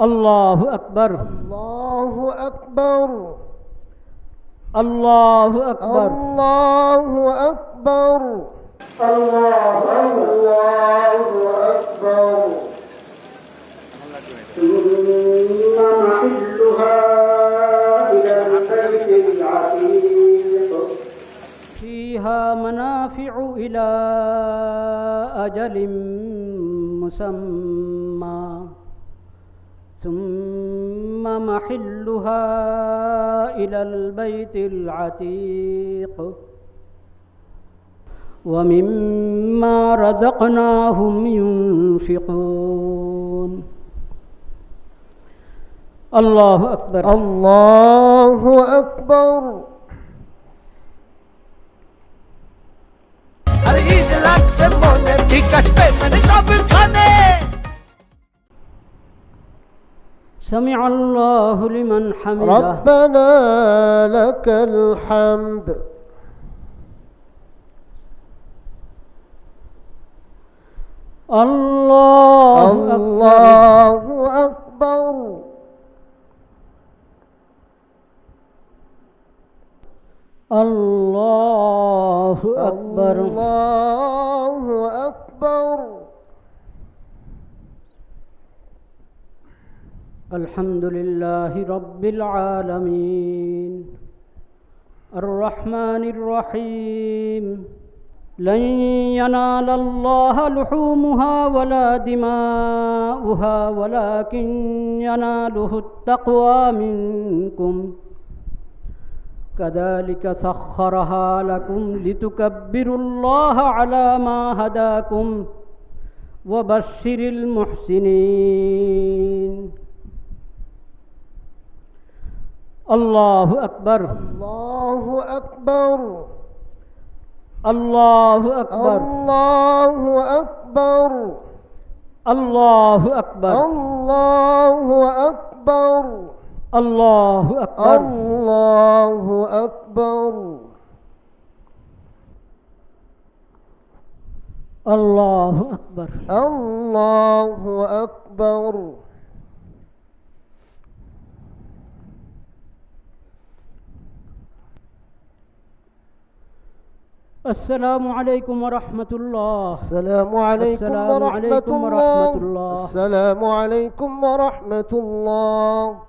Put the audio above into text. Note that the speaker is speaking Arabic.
الله أكبر الله أكبر الله أكبر الله أكبر الله أكبر ثم محلها إلى البيت العتيق فيها منافع إلى أجل مسمى ثم محلها إلى البيت العتيق ومما رزقناهم ينفقون الله أكبر الله أكبر سمع الله لمن حمده ربنا لك الحمد الله أكبر الله أكبر الله أكبر الحمد لله رب العالمين الرحمن الرحيم لن ينال الله لحومها ولا دماؤها ولكن يناله التقوى منكم كذلك سخرها لكم لتكبروا الله على ما هداكم وبشر المحسنين الله أكبر الله أكبر الله أكبر الله أكبر الله أكبر الله أكبر الله أكبر الله أكبر الله أكبر الله أكبر السلام عليكم ورحمة الله السلام عليكم ورحمة الله السلام عليكم ورحمة الله